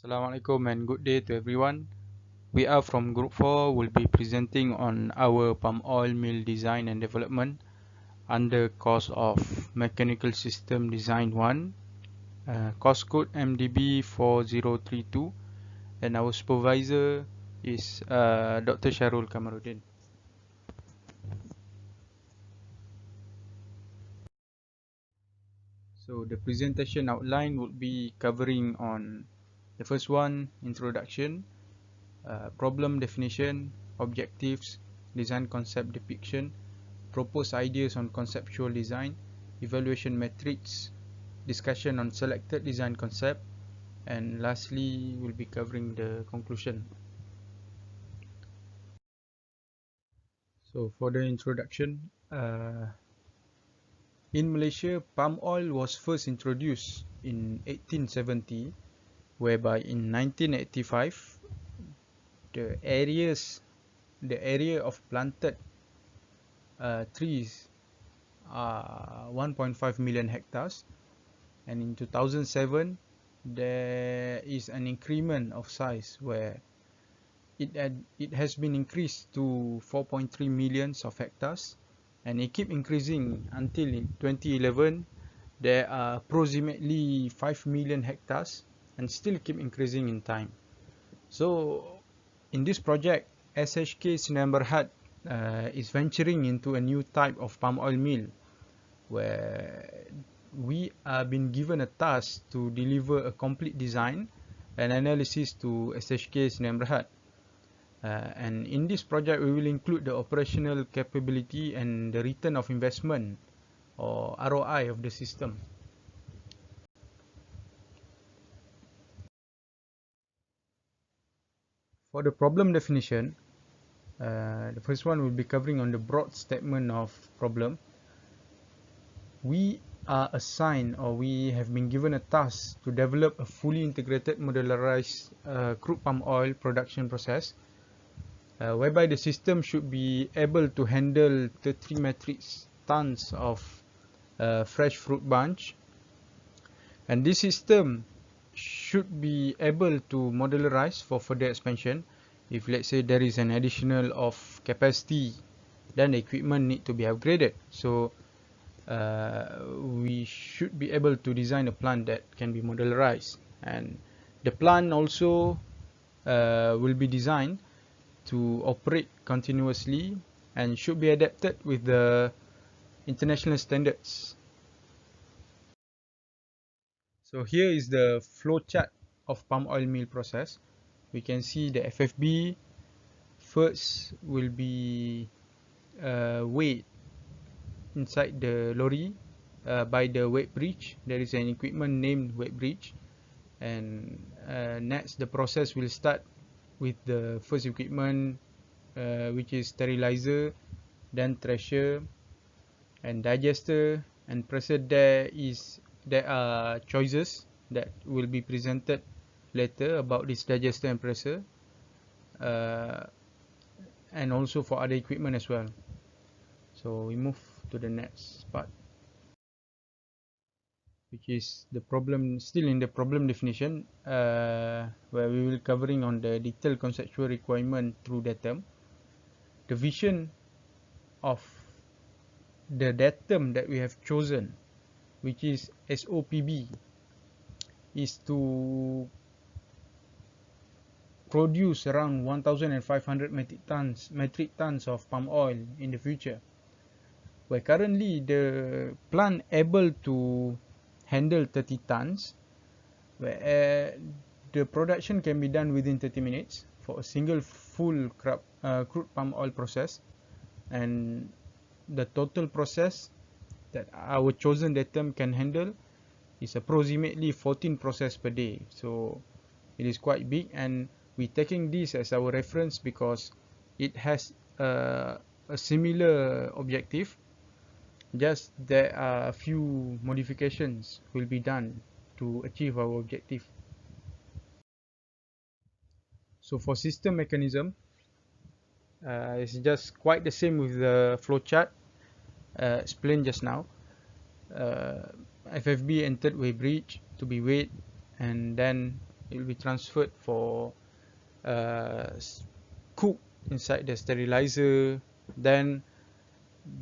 Assalamualaikum and good day to everyone. We are from Group 4, will be presenting on our palm oil mill design and development under course of Mechanical System Design 1, course code MDB 4032, and our supervisor is Dr. Sharul Kamaruddin. So the presentation outline would be covering on the first one, introduction, problem definition, objectives, design concept depiction, proposed ideas on conceptual design, evaluation metrics, discussion on selected design concept, and lastly we'll be covering the conclusion. So for the introduction, in Malaysia, palm oil was first introduced in 1870, whereby in 1985 the area of planted trees are 1.5 million hectares, and in 2007 there is an increment of size where it has been increased to 4.3 millions of hectares, and it keep increasing until in 2011 there are approximately 5 million hectares and still keep increasing in time. So in this project, SHK Sdn Bhd is venturing into a new type of palm oil mill where we are been given a task to deliver a complete design and analysis to SHK Sdn Bhd. And in this project we will include the operational capability and the return of investment or ROI of the system. For the problem definition, the first one will be covering on the broad statement of problem. We are assigned, or we have been given a task to develop a fully integrated modularized crude palm oil production process, whereby the system should be able to handle 33 metric tons of fresh fruit bunch, and this system should be able to modularize for further expansion. If let's say there is an additional of capacity, then the equipment need to be upgraded. So we should be able to design a plant that can be modularized, and the plant also will be designed to operate continuously and should be adapted with the international standards. So here is the flow chart of palm oil mill process. We can see the FFB first will be weighed inside the lorry by the weight bridge. There is an equipment named weight bridge, and next the process will start with the first equipment, which is sterilizer, then thresher and digester and presser. There are choices that will be presented later about this digester and presser, and also for other equipment as well. So we move to the next part, which is the problem, still in the problem definition, where we will covering on the detailed conceptual requirement through datum. The vision of the datum that we have chosen, which is SOPB, is to produce around 1,500 metric tons of palm oil in the future, where currently the plant able to handle 30 tons, where the production can be done within 30 minutes for a single full crude palm oil process, and the total process that our chosen datum can handle is approximately 14 process per day. So it is quite big, and we're taking this as our reference because it has a similar objective, just there are a few modifications will be done to achieve our objective. So for system mechanism, it's just quite the same with the flowchart explained just now. FFB entered weight bridge to be weighed, and then it will be transferred for cook inside the sterilizer. Then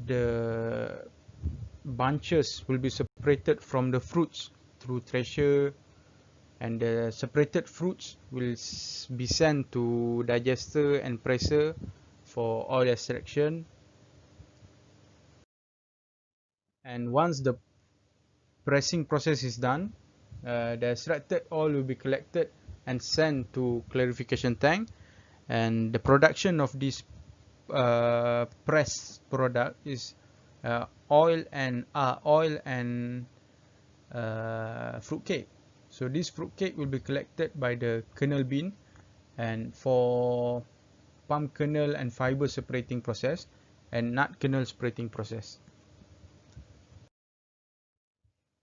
the bunches will be separated from the fruits through thresher, and the separated fruits will be sent to digester and presser for oil extraction. And once the pressing process is done, the extracted oil will be collected and sent to clarification tank, and the production of this pressed product is oil and fruit cake. So this fruit cake will be collected by the kernel bean, and for palm kernel and fiber separating process and nut kernel separating process.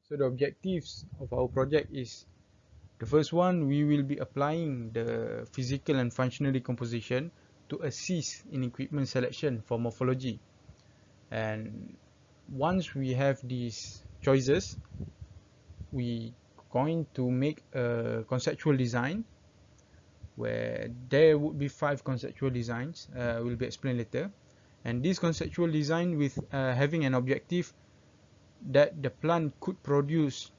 So the objectives of our project is, the first one, we will be applying the physical and functional decomposition to assist in equipment selection for morphology. And once we have these choices, we going to make a conceptual design where there would be 5 conceptual designs, will be explained later. And this conceptual design with having an objective that the plant could produce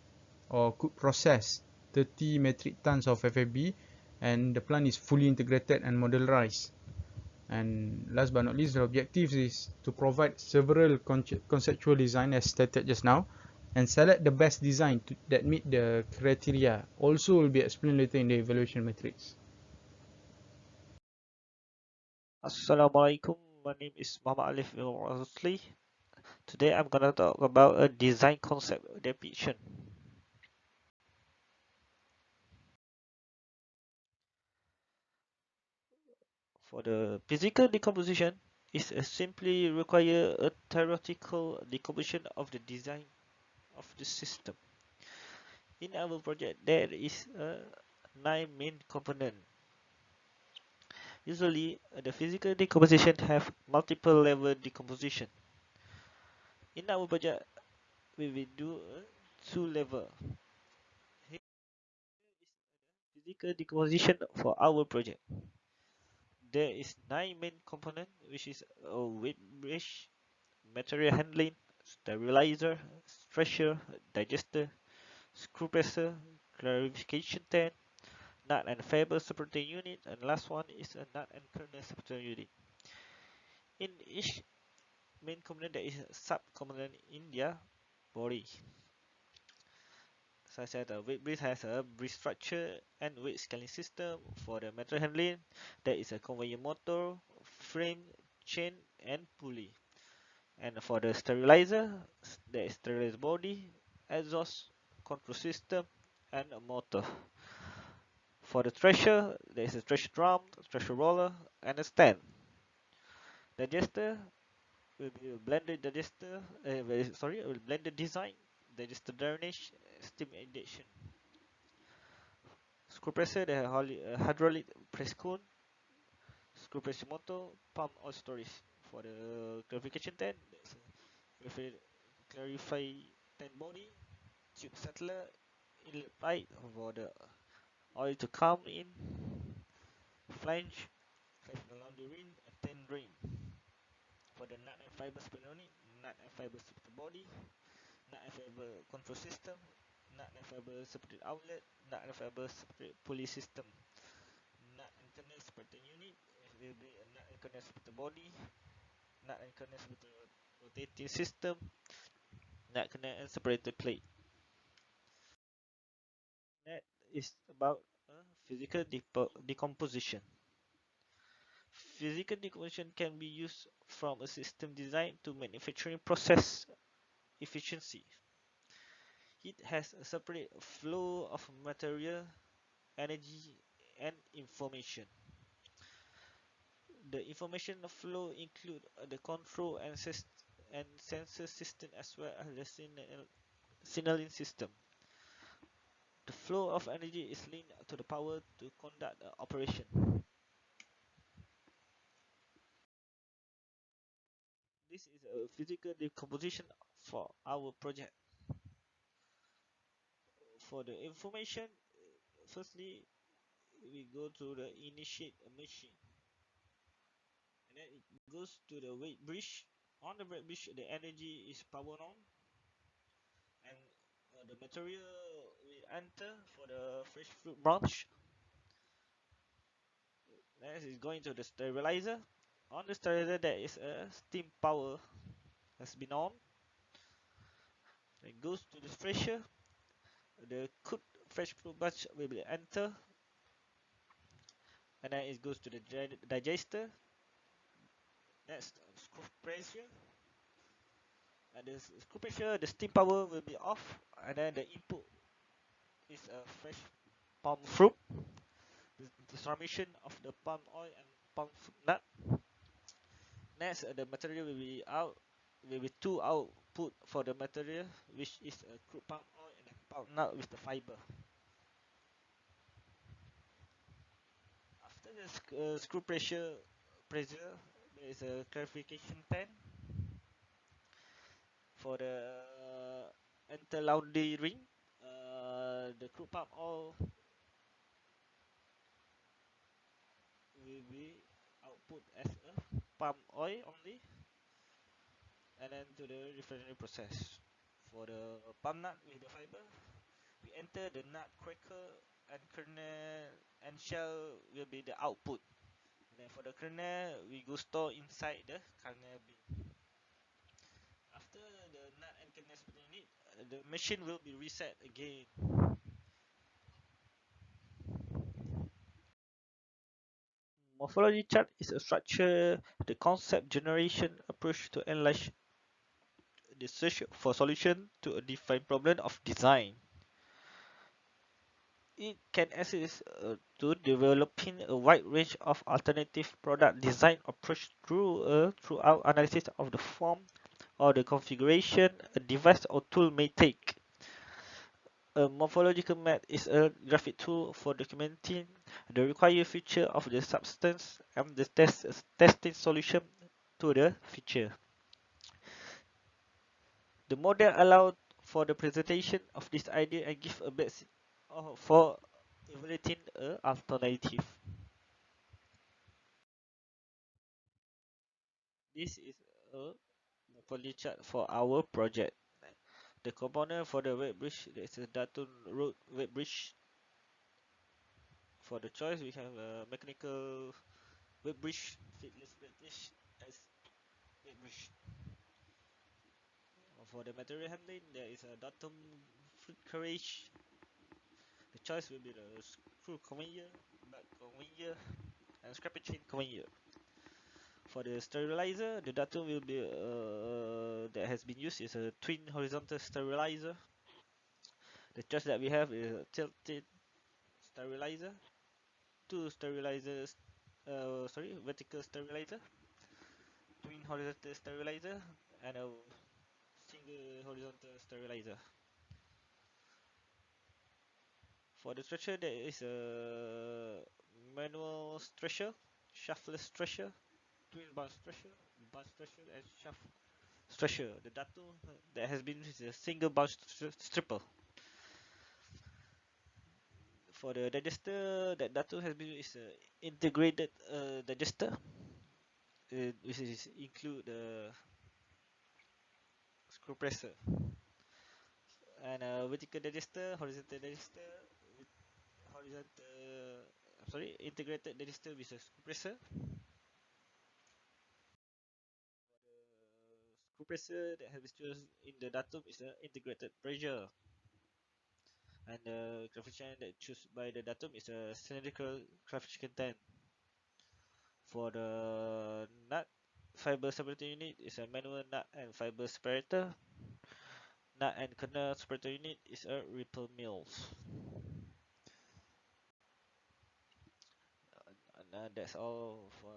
or could process 30 metric tons of FFB, and the plant is fully integrated and modularized. And last but not least, the objective is to provide several conceptual design as stated just now, and select the best design that meet the criteria. Also will be explained later in the evaluation matrix. Assalamualaikum, my name is Muhammad Alif Rosli. Today I'm gonna talk about a design concept depiction. For the physical decomposition, it simply require a theoretical decomposition of the design of the system. In our project, there is 9 main component. Usually, the physical decomposition have multiple level decomposition. In our project, we will do 2 level. Here is the physical decomposition for our project. There is 9 main component, which is a weight bridge, material handling, sterilizer, thresher, digester, screw presser, clarification tank, nut and fiber separating unit, and last one is a nut and kernel separating unit. In each main component there is a sub-component in their body. Such as the weight bridge has a bridge structure and weight scaling system. For the material handling, there is a conveyor motor, frame, chain, and pulley. And for the sterilizer, there is sterilizer body, exhaust, control system, and a motor. For the thresher, there is a thresher drum, thresher roller, and a stand. Digester will be a blended digester. Will blended design, digester drainage, steam injection. Screw presser, the hydraulic press cone, screw pressure motor, pump oil storage. For the clarification tank, there's a clarify tank body, tube settler, inlet pipe for the oil to come in, flange, along the ring, and then drain. For the nut and fiber spinoni, nut and fiber separated body, nut and fiber control system, nut and fiber separated outlet, nut and fiber separated pulley system, nut and kernel separated unit, will be a nut and kernel separated body, nut and kernel separated rotating system, nut kernel and separated plate. That is about physical decomposition. Physical decomposition can be used from a system design to manufacturing process efficiency. It has a separate flow of material, energy, and information. The information flow include the control and sensor system as well as the signaling system. The flow of energy is linked to the power to conduct the operation. This is a physical decomposition for our project. For the information, firstly we go to the initiate a machine, and then it goes to the weight bridge. On the weight bridge, the energy is powered on, and the material will enter for the fresh fruit branch. Next is going to the sterilizer. On the sterilizer, there is a steam power has been on. It goes to the fresher. The cooked fresh fruit bunch will be enter, and then it goes to the digester. Next, screw pressure. And the screw pressure, the steam power will be off, and then the input is a fresh palm fruit. The transmission of the palm oil and palm fruit nut. Next, the material will be out. Will be two output for the material, which is a crude palm oil and a palm nut with the fiber. After the screw pressure, there is a clarification pan for the interlaundry ring. The crude palm oil will be output as a palm oil only, and then to the refinery process. For the palm nut with the fiber, we enter the nut cracker and kernel and shell will be the output. And then for the kernel, we go store inside the kernel bin. After the nut and kernel split unit, the machine will be reset again. Morphology chart is a structure, the concept generation approach to analyze the search for solution to a defined problem of design. It can assist to developing a wide range of alternative product design approach throughout analysis of the form or the configuration a device or tool may take. A morphological map is a graphic tool for documenting the required feature of the substance and the testing solution to the feature. The model allows for the presentation of this idea and give a basis for evaluating an alternative. This is a morphology chart for our project. The component for the web bridge, there is a Datun Road web bridge. For the choice, we have a mechanical web bridge, fitless bridge as web bridge. For the material handling, there is a Datum fruit carriage. The choice will be the screw conveyor, back conveyor, and scraper chain conveyor. For the sterilizer, the datum will be that has been used is a twin horizontal sterilizer. The choice that we have is a tilted sterilizer, two sterilizers, vertical sterilizer, twin horizontal sterilizer, and a single horizontal sterilizer. For the stretcher, there is a manual stretcher, shaftless stretcher, twin bar stretcher, and shaft stretcher. The datum that has been used is a single bar stripper. For the digester, that datum has been used is a integrated digester, which is include the screw presser and a vertical digester, horizontal digester, integrated digester with a screw presser. Screw presser that has been used in the datum is an integrated pressure, and the coefficient that chosen by the datum is a cylindrical coefficient 10. For the nut fiber separator unit is a manual nut and fiber separator. Nut and kernel separator unit is a ripple mills. And that's all for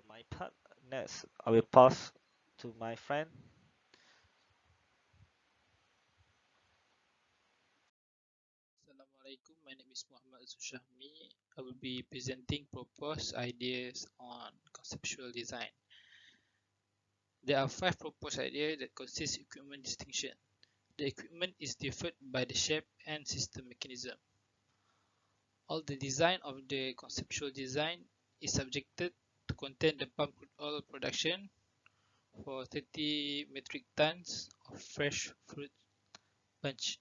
my part. Next, I will pass to my friend. Assalamualaikum, my name is Muhammad Zushahmi. I will be presenting proposed ideas on conceptual design. There are 5 proposed ideas that consist equipment distinction. The equipment is differed by the shape and system mechanism. All the design of the conceptual design is subjected to contain the palm crude oil production for 30 metric tons of fresh fruit bunch.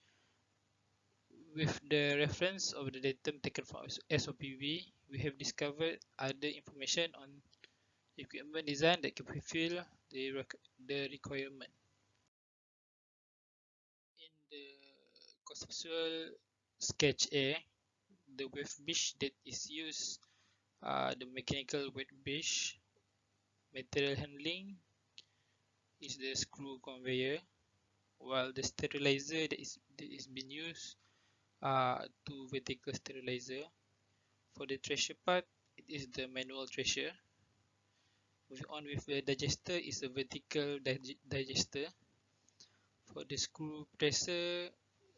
With the reference of the datum taken from SOPV, we have discovered other information on equipment design that can fulfill the requirement. In the conceptual sketch A, the wave bridge that is used are the mechanical wet bridge. Material handling is the screw conveyor, while the sterilizer that is being used are two vertical sterilizer. For the thresher part, it is the manual thresher. Moving on with the digester is a vertical digester. For the screw presser,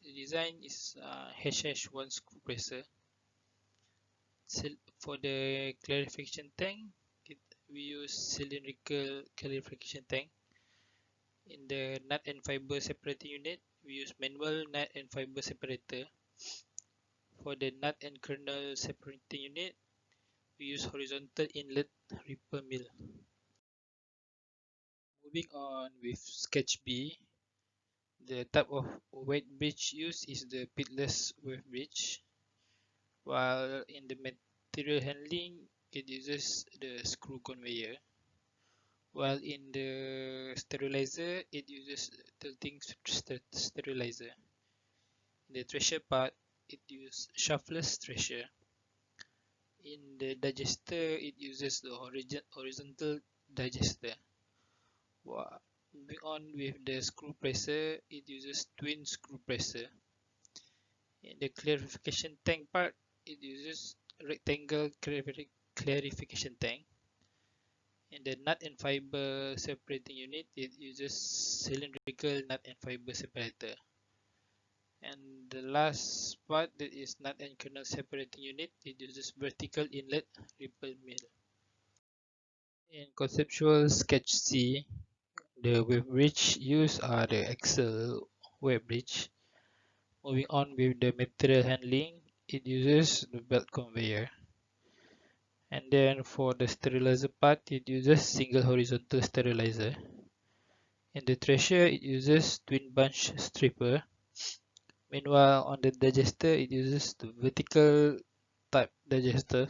the design is HH1 screw presser. For the clarification tank, we use cylindrical clarification tank. In the nut and fiber separating unit, we use manual nut and fiber separator. For the nut and kernel separating unit, we use horizontal inlet ripple mill. Moving on with sketch B, the type of wet bridge used is the pitless wave bridge, while in the material handling, it uses the screw conveyor, while in the sterilizer, it uses tilting sterilizer. In the thresher part, it uses shaftless thresher. In the digester, it uses the horizontal digester. Moving on with the screw presser, it uses twin screw presser. In the clarification tank part, it uses rectangle clarification tank. In the nut and fiber separating unit, it uses cylindrical nut and fiber separator. And the last part, that is nut and kernel separating unit, it uses vertical inlet ripple mill. In conceptual sketch C, the wave bridge used are the axle wave bridge. Moving on with the material handling, it uses the belt conveyor. And then for the sterilizer part, it uses single horizontal sterilizer. In the thresher, it uses twin bunch stripper. Meanwhile, on the digester, it uses the vertical type digester.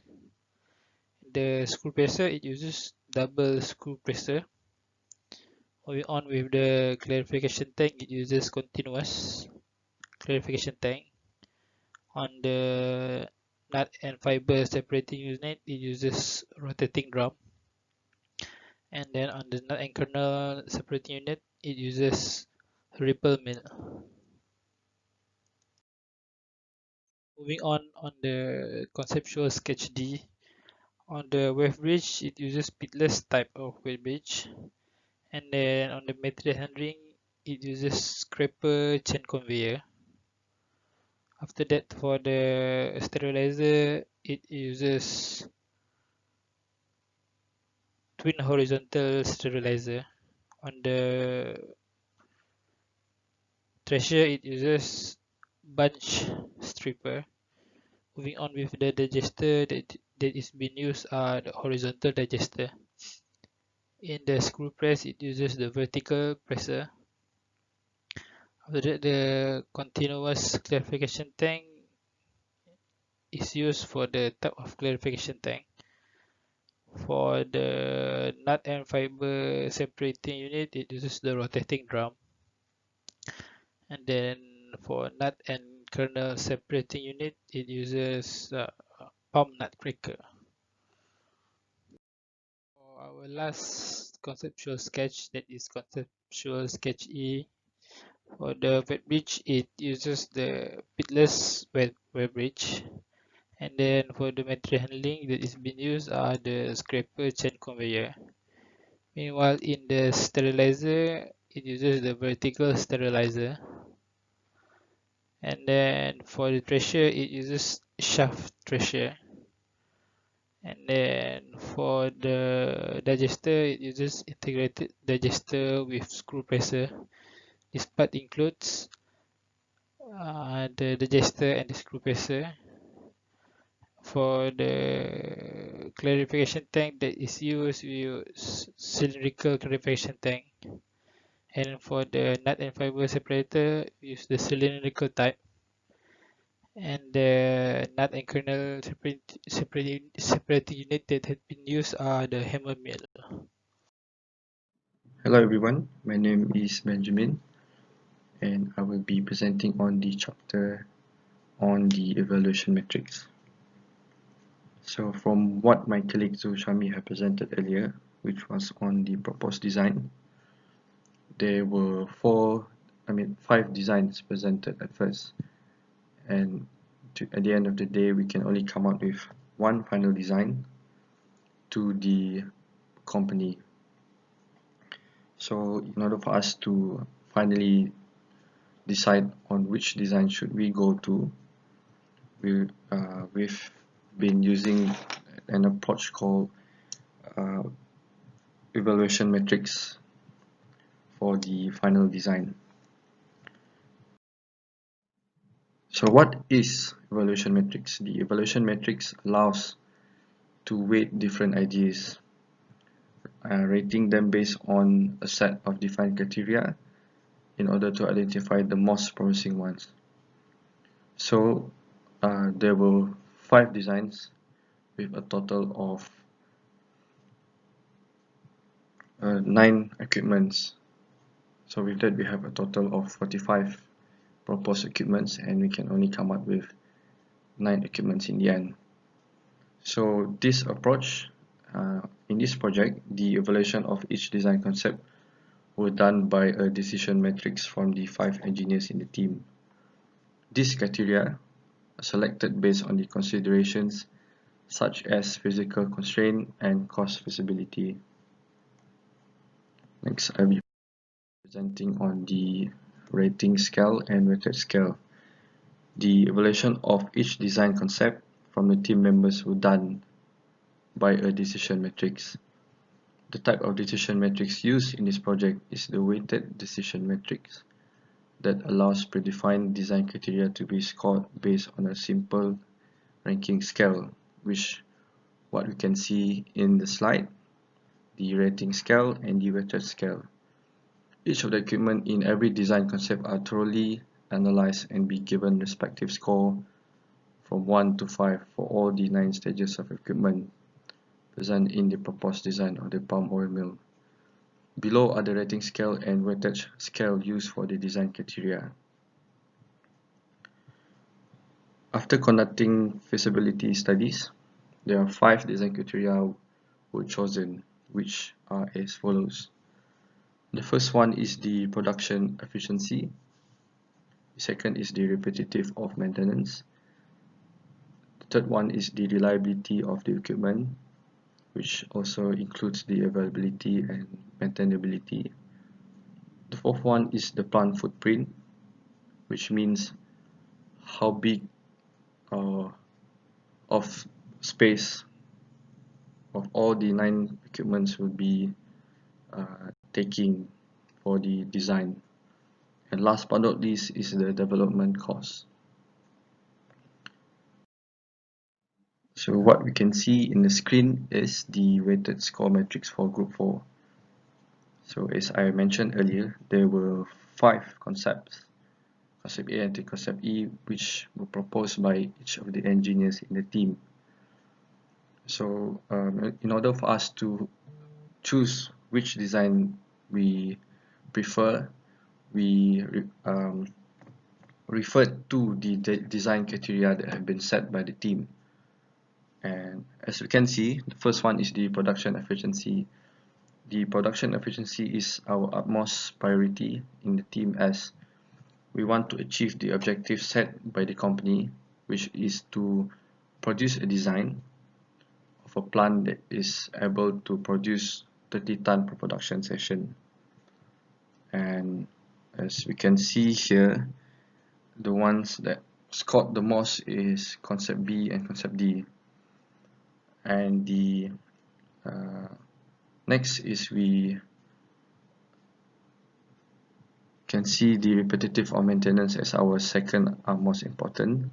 The screw presser, it uses double screw presser. Moving on with the clarification tank, it uses continuous clarification tank. On the nut and fiber separating unit, it uses rotating drum. And then on the nut and kernel separating unit, it uses ripple mill. Moving on the conceptual sketch D, on the wave bridge, it uses pitless type of wave bridge. And then on the material handling, it uses scraper chain conveyor. After that, for the sterilizer, it uses twin horizontal sterilizer. On the thresher, it uses bunch stripper. Moving on with the digester that is being used are the horizontal digester. In the screw press, it uses the vertical presser. After that, the continuous clarification tank is used for the type of clarification tank. For the nut and fiber separating unit, it uses the rotating drum. And then for nut and kernel separating unit, it uses palm nut cracker. For our last conceptual sketch, that is conceptual sketch E. For the wet bridge, it uses the pitless wave bridge. And then for the material handling that is being used are the scraper chain conveyor. Meanwhile, in the sterilizer, it uses the vertical sterilizer. And then for the thresher, it uses shaft thresher. And then for the digester, it uses integrated digester with screw presser. This part includes the digester and the screw presser. For the clarification tank that is used, we use cylindrical clarification tank. And for the nut and fiber separator, we use the cylindrical type. And the nut and kernel separating unit that had been used are the hammer mill. Hello everyone, my name is Benjamin and I will be presenting on the chapter on the evaluation metrics. So from what my colleague Zulshami had presented earlier, which was on the proposed design, there were five designs presented at first, and at the end of the day we can only come up with one final design to the company. So in order for us to finally decide on which design should we go to, we've been using an approach called uh, evaluation metrics for the final design. So what is evaluation metrics? The evaluation metrics allows to weight different ideas, rating them based on a set of defined criteria in order to identify the most promising ones. So there were 5 designs with a total of 9 equipments. So with that we have a total of 45 proposed equipments, and we can only come up with 9 equipments in the end. So this approach, in this project, the evaluation of each design concept were done by a decision matrix from the 5 engineers in the team. These criteria are selected based on the considerations such as physical constraint and cost feasibility. Next, I will be presenting on the rating scale and weighted scale. The evaluation of each design concept from the team members were done by a decision matrix. The type of decision matrix used in this project is the weighted decision matrix that allows predefined design criteria to be scored based on a simple ranking scale, which what we can see in the slide, the rating scale and the weighted scale. Each of the equipment in every design concept are thoroughly analyzed and be given respective score from 1 to 5 for all the 9 stages of equipment present in the proposed design of the palm oil mill. Below are the rating scale and weighted scale used for the design criteria. After conducting feasibility studies, there are 5 design criteria were chosen, which are as follows. The first one is the production efficiency. The second is the repetitive of maintenance. The third one is the reliability of the equipment, which also includes the availability and maintainability. The fourth one is the plant footprint, which means how big of space of all the 9 equipments will be taking for the design. And last but not least is the development cost. So what we can see in the screen is the weighted score matrix for group 4. So as I mentioned earlier, there were 5 concepts, concept A and concept E, which were proposed by each of the engineers in the team. So in order for us to choose which design we prefer, we referred to the design criteria that have been set by the team. And as we can see, the first one is the production efficiency. The production efficiency is our utmost priority in the team, as we want to achieve the objective set by the company, which is to produce a design of a plant that is able to produce 30 ton per production session. And as we can see here, the ones that scored the most is concept B and concept D. And the next is we can see the repetitive of maintenance as our second most important.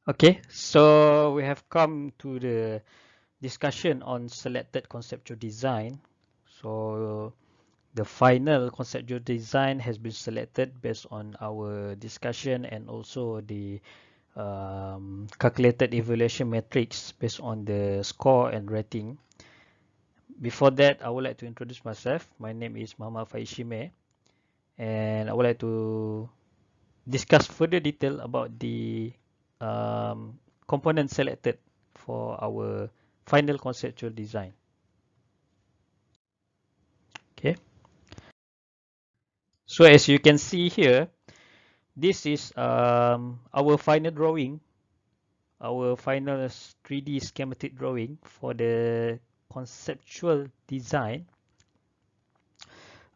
Okay, so we have come to the discussion on selected conceptual design. So the final conceptual design has been selected based on our discussion and also the calculated evaluation matrix based on the score and rating. Before that, I would like to introduce myself. My name is Muhammad Faishime, and I would like to discuss further detail about the components selected for our final conceptual design. Okay, so as you can see here, this is our final drawing, our final 3D schematic drawing for the conceptual design.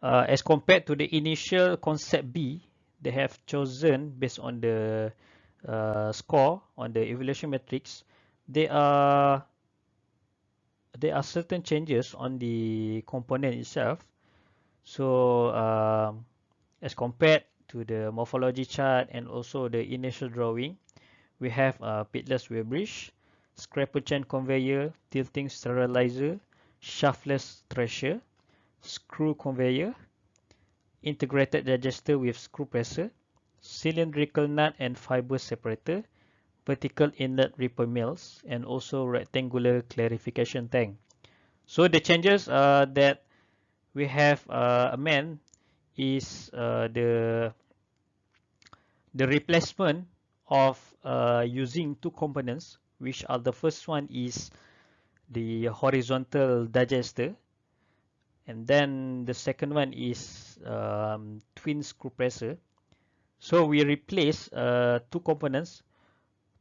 As compared to the initial concept B, they have chosen based on the score on the evaluation matrix. There are certain changes on the component itself. So as compared to the morphology chart and also the initial drawing, we have a pitless wheel bridge, scraper chain conveyor, tilting sterilizer, shaftless thresher, screw conveyor, integrated digester with screw presser, cylindrical nut and fiber separator, vertical inlet ripper mills, and also rectangular clarification tank. So the changes that we have amend is the replacement of using two components, which are the first one is the horizontal digester, and then the second one is twin screw presser. So we replace two components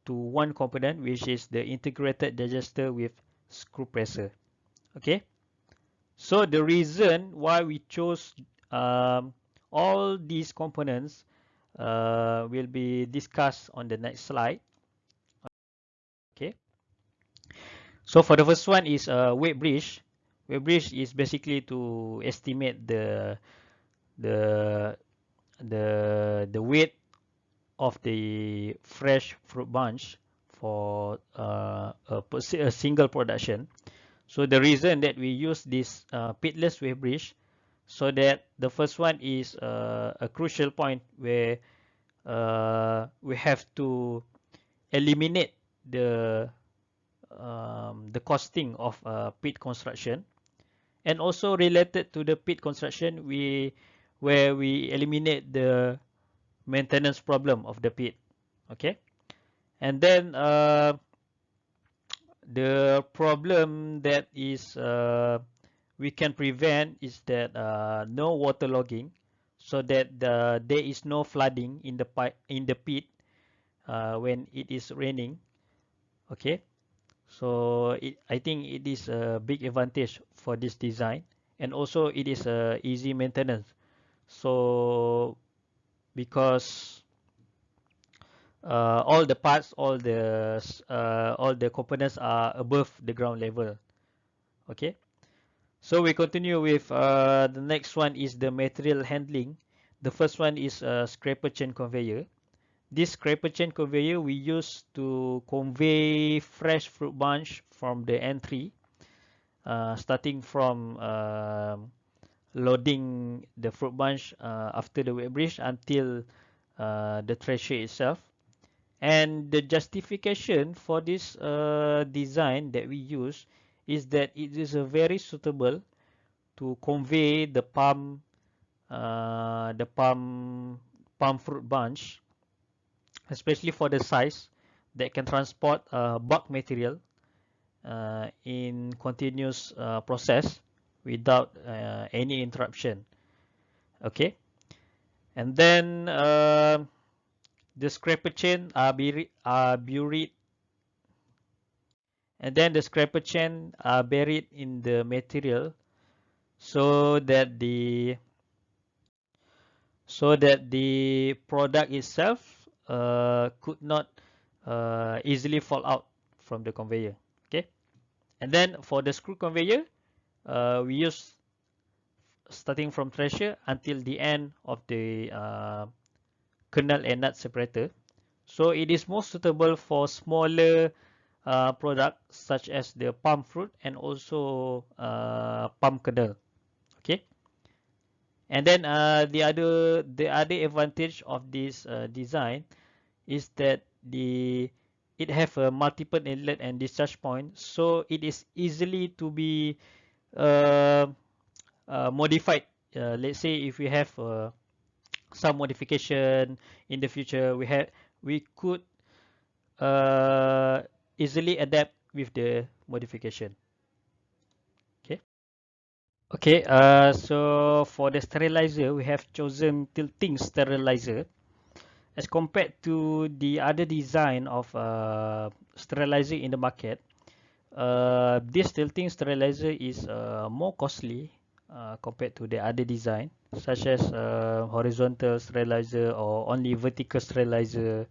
to one component, which is the integrated digester with screw presser. Okay, so the reason why we chose all these components will be discussed on the next slide. Okay, so for the first one is weight bridge. Weight bridge is basically to estimate the weight of the fresh fruit bunch for a single production. So the reason that we use this pitless weight bridge, so that the first one is a crucial point where we have to eliminate the costing of pit construction, and also related to the pit construction, where we eliminate the maintenance problem of the pit. Okay, and then the problem that is we can prevent is that no water logging, so that there is no flooding in the pit when it is raining. Okay, so I think it is a big advantage for this design, and also it is easy maintenance. So because all the parts, all the components are above the ground level. Okay, so we continue with the next one is the material handling. The first one is a scraper chain conveyor. This scraper chain conveyor we use to convey fresh fruit bunch from the entry, starting from loading the fruit bunch after the weight bridge until the thresher itself. And the justification for this design that we use is that it is very suitable to convey the palm fruit bunch, especially for the size that can transport bulk material in continuous process without any interruption. Okay, and then the scraper chain are buried, and then the scraper chain are buried in the material, so that the product itself could not easily fall out from the conveyor. Okay, and then for the screw conveyor, we use starting from thresher until the end of the kernel and nut separator. So it is more suitable for smaller products such as the palm fruit and also palm kernel. Okay. And then the other advantage of this design is that it have a multiple inlet and discharge point, so it is easily to be uh, modified. Let's say if we have some modification in the future, we could uh, easily adapt with the modification. Okay. Okay. So for the sterilizer, we have chosen tilting sterilizer. As compared to the other design of sterilizer in the market, this tilting sterilizer is more costly compared to the other design, such as horizontal sterilizer or only vertical sterilizer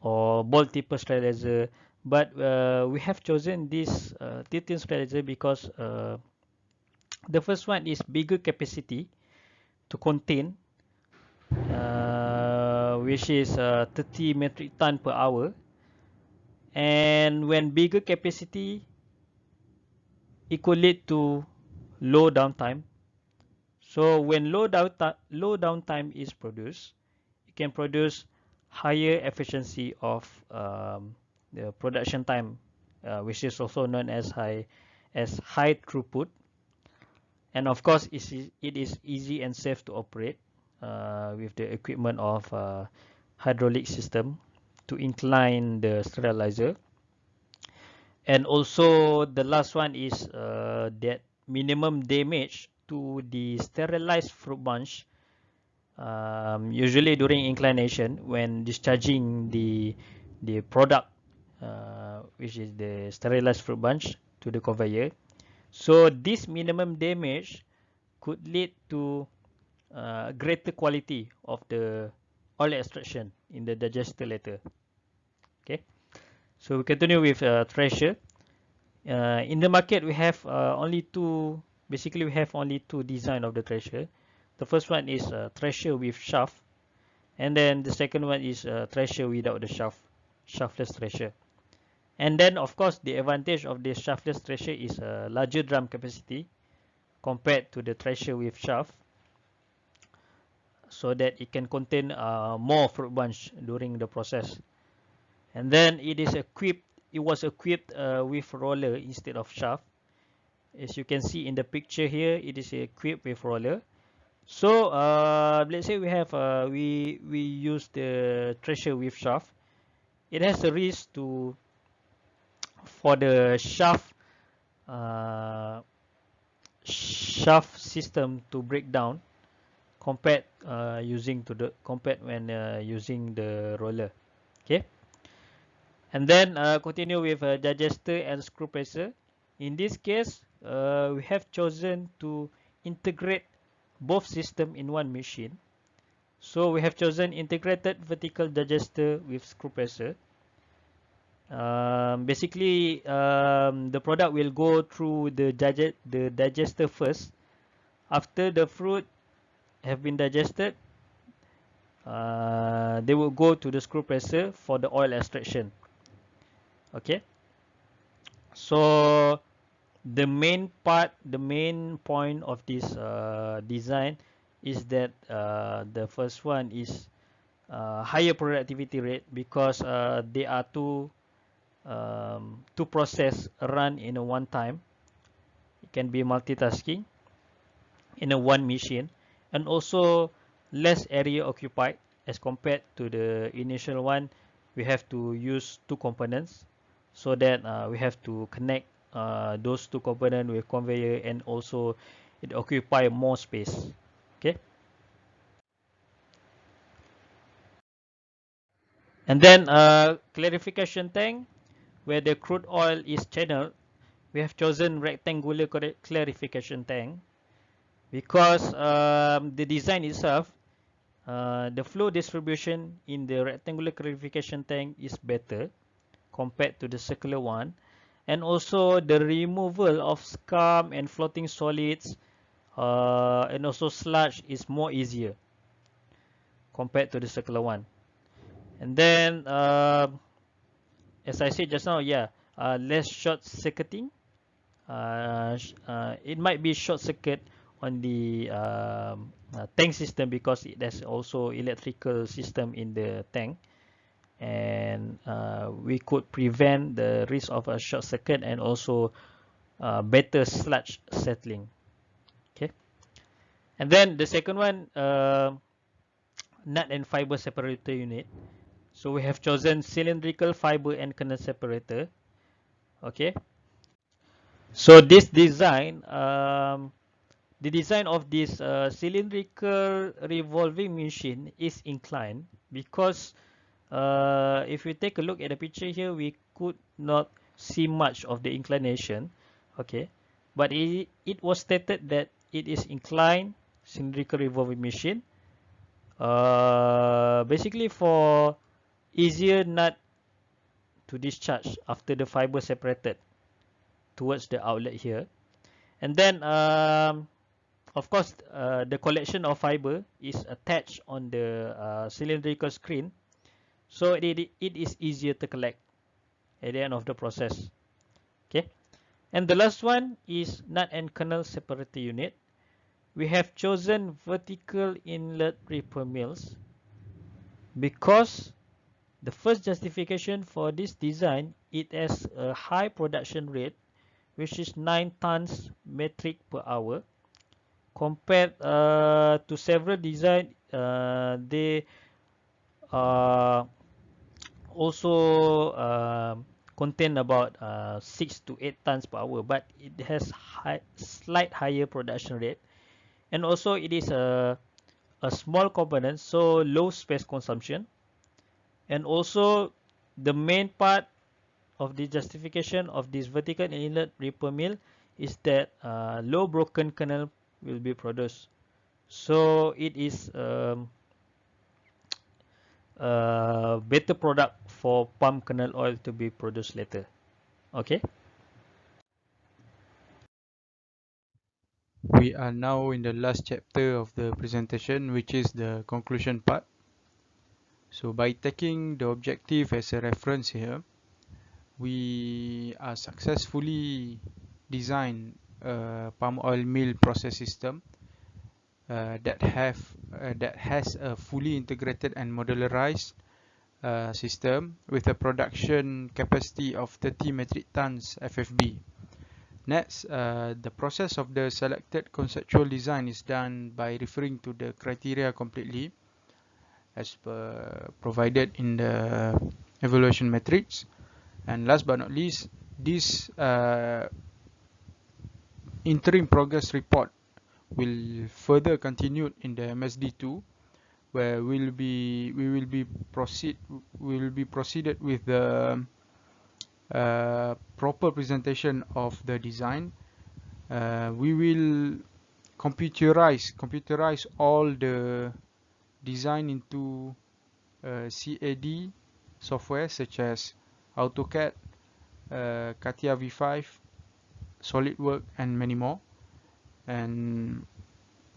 or bolt tipper sterilizer. But we have chosen this tilting sterilizer because the first one is bigger capacity to contain, which is 30 metric ton per hour, and when bigger capacity, it could lead to low downtime. So when low downtime is produced, it can produce higher efficiency of the production time, which is also known as high throughput. And of course, it is easy and safe to operate with the equipment of hydraulic system to incline the sterilizer. And also the last one is that minimum damage to the sterilized fruit bunch, usually during inclination when discharging the product, which is the sterilized fruit bunch, to the conveyor. So this minimum damage could lead to greater quality of the oil extraction in the digester later. Okay, so we continue with thresher. In the market, we have only two. Basically, we have only two design of the thresher. The first one is thresher with shaft, and then the second one is thresher without the shaft, shaftless thresher. And then, of course, the advantage of the shaftless thresher is a larger drum capacity compared to the thresher with shaft, so that it can contain more fruit bunch during the process. And then it was equipped with roller instead of shaft. As you can see in the picture here, it is equipped with roller. So let's say we use the thresher with shaft. It has a risk for the uh, shaft system to break down compared when using the roller. Okay. And then continue with digester and screw presser. In this case, we have chosen to integrate both systems in one machine. So we have chosen integrated vertical digester with screw presser. Basically, the product will go through the digester first. After the fruit have been digested, they will go to the screw presser for the oil extraction. Okay. So the main point of this design is that the first one is higher productivity rate, because they are two process run in a one time. It can be multitasking in a one machine, and also less area occupied as compared to the initial one. We have to use two components, so that we have to connect those two components with conveyor, and also it occupy more space. Okay. And then clarification tank, where the crude oil is channeled, we have chosen rectangular clarification tank because the design itself, the flow distribution in the rectangular clarification tank is better compared to the circular one, and also the removal of scum and floating solids and also sludge is more easier compared to the circular one. And then as I said just now, yeah, less short circuiting. It might be short circuit on the tank system because it has also electrical system in the tank, and we could prevent the risk of a short circuit and also better sludge settling. Okay, and then the second one, nut and fiber separator unit. So we have chosen cylindrical fiber and kernel separator. Okay, so this design, the design of this cylindrical revolving machine is inclined because if we take a look at the picture here, we could not see much of the inclination. Okay, but it was stated that it is inclined cylindrical revolving machine, basically for easier nut to discharge after the fiber separated towards the outlet here. And then of course the collection of fiber is attached on the cylindrical screen, so it is easier to collect at the end of the process. Okay, and the last one is nut and kernel separator unit. We have chosen vertical inlet ripper mills because the first justification for this design, it has a high production rate, which is 9 tons metric per hour. Compared to several design, they also contain about 6 to 8 tons per hour, but it has slight higher production rate, and also it is a small component, so low space consumption. And also the main part of the justification of this vertical inlet ripper mill is that low broken kernel will be produced, so it is better product for palm kernel oil to be produced later. Okay, We are now in the last chapter of the presentation, which is the conclusion part. So by taking the objective as a reference here, we are successfully designed a palm oil mill process system that has a fully integrated and modularized system with a production capacity of 30 metric tons FFB. Next, the process of the selected conceptual design is done by referring to the criteria completely as provided in the evaluation matrix. And last but not least, this interim progress report will further continue in the MSD2, where we will be proceeded with the proper presentation of the design. We will computerize all the design into CAD software such as AutoCAD, CATIA V5, SolidWorks, and many more. And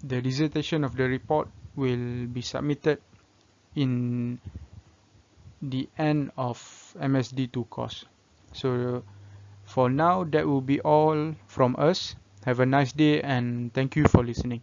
the dissertation of the report will be submitted in the end of MSD2 course. So for now, that will be all from us. Have a nice day and thank you for listening.